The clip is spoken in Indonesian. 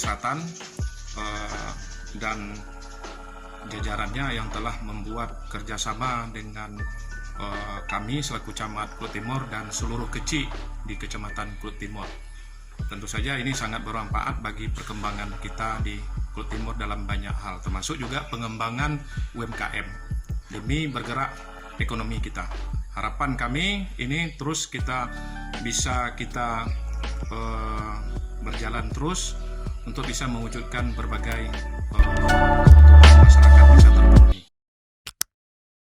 Selatan dan jajarannya yang telah membuat kerjasama dengan kami selaku Camat Kulut Timur dan seluruh kecil di Kecamatan Kulut Timur. Tentu saja ini sangat bermanfaat bagi perkembangan kita di Kulut Timur dalam banyak hal, termasuk juga pengembangan UMKM demi bergerak ekonomi kita. Harapan kami ini terus bisa kita berjalan terus untuk bisa mewujudkan berbagai kebutuhan masyarakat bisa terpenuhi.